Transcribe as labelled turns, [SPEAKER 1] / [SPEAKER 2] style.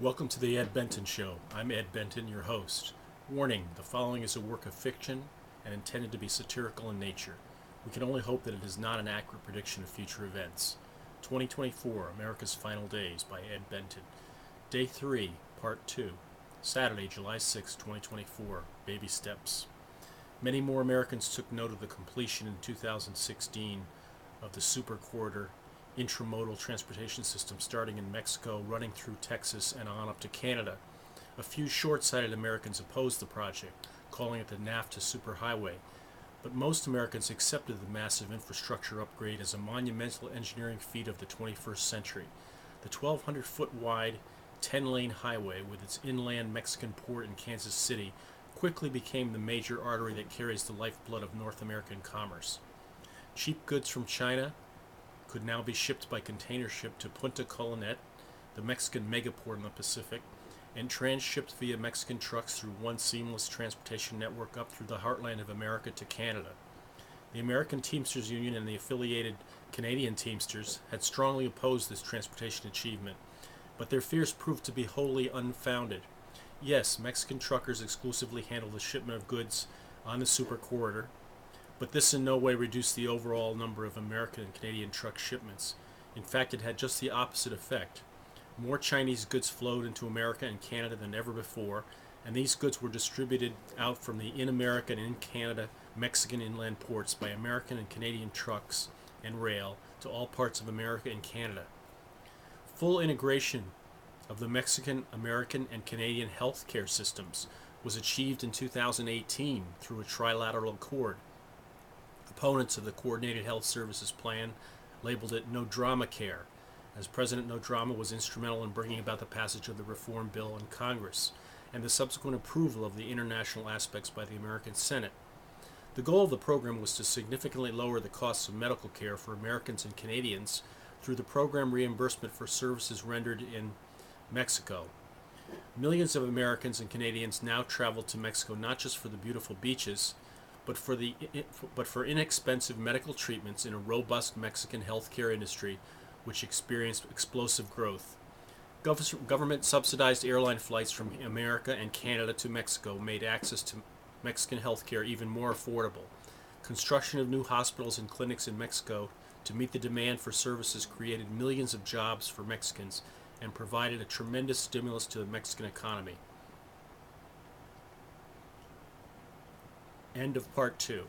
[SPEAKER 1] Welcome to the Ed Benton Show. I'm Ed Benton, your host. Warning, the following is a work of fiction and intended to be satirical in nature. We can only hope that it is not an accurate prediction of future events. 2024, America's Final Days by Ed Benton. Day 3, Part 2. Saturday, July 6, 2024. Baby Steps. Many more Americans took note of the completion in 2016 of the Super Corridor intramodal transportation system starting in Mexico, running through Texas, and on up to Canada. A few short-sighted Americans opposed the project, calling it the NAFTA superhighway, but most Americans accepted the massive infrastructure upgrade as a monumental engineering feat of the 21st century. The 1,200-foot wide, 10-lane highway with its inland Mexican port in Kansas City quickly became the major artery that carries the lifeblood of North American commerce. Cheap goods from China could now be shipped by container ship to Punta Colonet, the Mexican megaport in the Pacific, and transshipped via Mexican trucks through one seamless transportation network up through the heartland of America to Canada. The American Teamsters Union and the affiliated Canadian Teamsters had strongly opposed this transportation achievement, but their fears proved to be wholly unfounded. Yes, Mexican truckers exclusively handle the shipment of goods on the Super Corridor, but this in no way reduced the overall number of American and Canadian truck shipments. In fact, it had just the opposite effect. More Chinese goods flowed into America and Canada than ever before, and these goods were distributed out from the in-American and in-Canada Mexican inland ports by American and Canadian trucks and rail to all parts of America and Canada. Full integration of the Mexican, American, and Canadian healthcare systems was achieved in 2018 through a trilateral accord. Opponents of the Coordinated Health Services Plan labeled it No Drama Care, as President No Drama was instrumental in bringing about the passage of the reform bill in Congress and the subsequent approval of the international aspects by the American Senate. The goal of the program was to significantly lower the costs of medical care for Americans and Canadians through the program reimbursement for services rendered in Mexico. Millions of Americans and Canadians now travel to Mexico not just for the beautiful beaches, but for inexpensive medical treatments in a robust Mexican healthcare industry which experienced explosive growth. Government-subsidized airline flights from America and Canada to Mexico made access to Mexican healthcare even more affordable. Construction of new hospitals and clinics in Mexico to meet the demand for services created millions of jobs for Mexicans and provided a tremendous stimulus to the Mexican economy. End of Part 2.